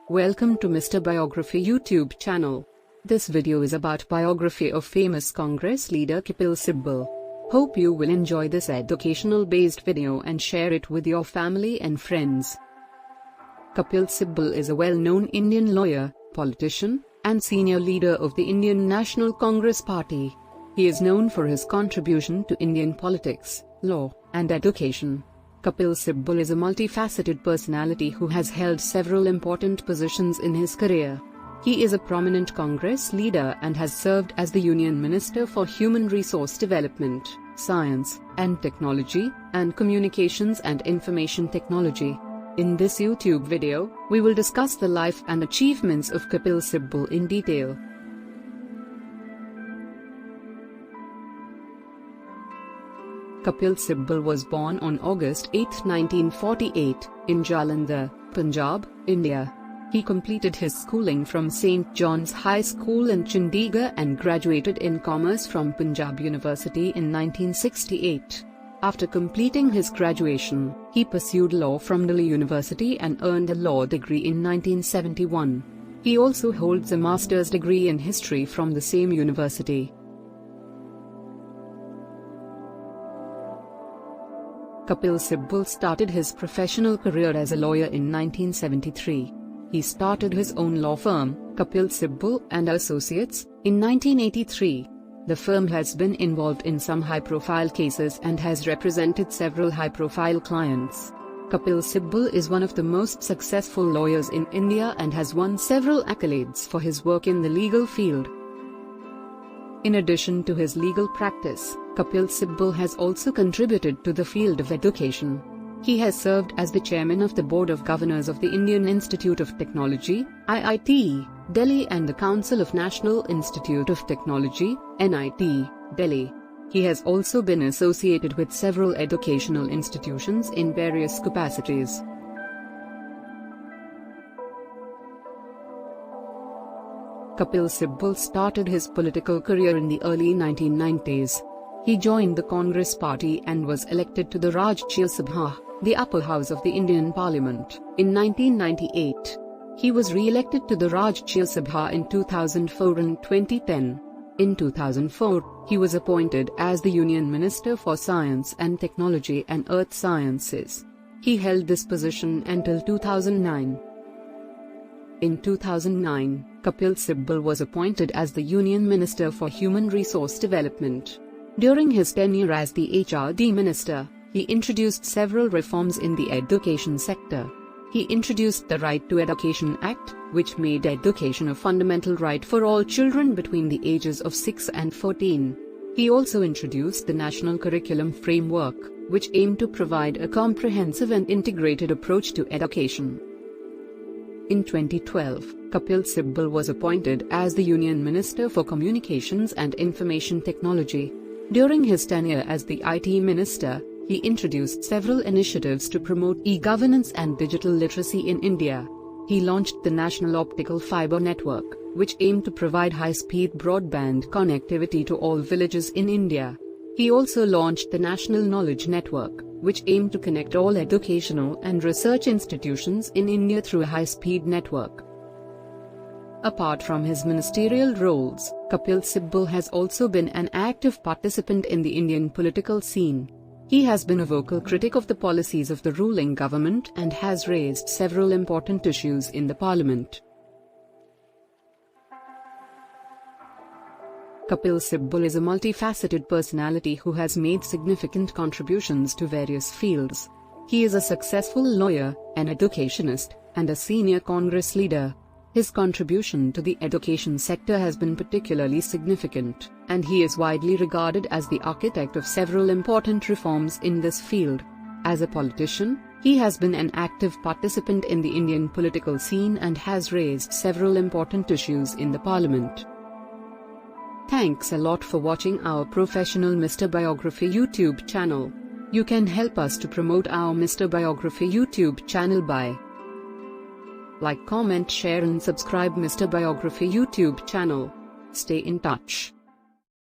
Welcome to Mr. Biography YouTube channel. This video is about biography of famous Congress leader Kapil Sibal. Hope you will enjoy this educational based video and share it with your family and friends. Kapil Sibal is a well-known Indian lawyer, politician, and senior leader of the Indian National Congress Party. He is known for his contribution to Indian politics, law, and education. Kapil Sibal is a multifaceted personality who has held several important positions in his career. He is a prominent Congress leader and has served as the Union Minister for Human Resource Development, Science and Technology, and Communications and Information Technology. In this YouTube video, we will discuss the life and achievements of Kapil Sibal in detail. Kapil Sibal was born on August 8, 1948, in Jalandhar, Punjab, India. He completed his schooling from St. John's High School in Chandigarh and graduated in Commerce from Punjab University in 1968. After completing his graduation, he pursued law from Delhi University and earned a law degree in 1971. He also holds a master's degree in history from the same university. Kapil Sibal started his professional career as a lawyer in 1973. He started his own law firm, Kapil Sibal and Associates, in 1983. The firm has been involved in some high-profile cases and has represented several high-profile clients. Kapil Sibal is one of the most successful lawyers in India and has won several accolades for his work in the legal field. In addition to his legal practice, Kapil Sibal has also contributed to the field of education. He has served as the chairman of the Board of Governors of the Indian Institute of Technology, IIT, Delhi and the Council of National Institute of Technology, NIT, Delhi. He has also been associated with several educational institutions in various capacities. Kapil Sibal started his political career in the early 1990s. He joined the Congress Party and was elected to the Rajya Sabha, the upper house of the Indian Parliament, in 1998. He was re-elected to the Rajya Sabha in 2004 and 2010. In 2004, he was appointed as the Union Minister for Science and Technology and Earth Sciences. He held this position until 2009. In 2009, Kapil Sibal was appointed as the Union Minister for Human Resource Development. During his tenure as the HRD Minister, he introduced several reforms in the education sector. He introduced the Right to Education Act, which made education a fundamental right for all children between the ages of 6 and 14. He also introduced the National Curriculum Framework, which aimed to provide a comprehensive and integrated approach to education. In 2012, Kapil Sibal was appointed as the Union Minister for Communications and Information Technology. During his tenure as the IT Minister, he introduced several initiatives to promote e-governance and digital literacy in India. He launched the National Optical Fibre Network, which aimed to provide high-speed broadband connectivity to all villages in India. He also launched the National Knowledge Network, which aimed to connect all educational and research institutions in India through a high-speed network. Apart from his ministerial roles, Kapil Sibal has also been an active participant in the Indian political scene. He has been a vocal critic of the policies of the ruling government and has raised several important issues in the parliament. Kapil Sibal is a multifaceted personality who has made significant contributions to various fields. He is a successful lawyer, an educationist, and a senior Congress leader. His contribution to the education sector has been particularly significant, and he is widely regarded as the architect of several important reforms in this field. As a politician, he has been an active participant in the Indian political scene and has raised several important issues in the parliament. Thanks a lot for watching our professional Mr. Biography YouTube channel. You can help us to promote our Mr. Biography YouTube channel by like, comment, share and subscribe Mr. Biography YouTube channel. Stay in touch.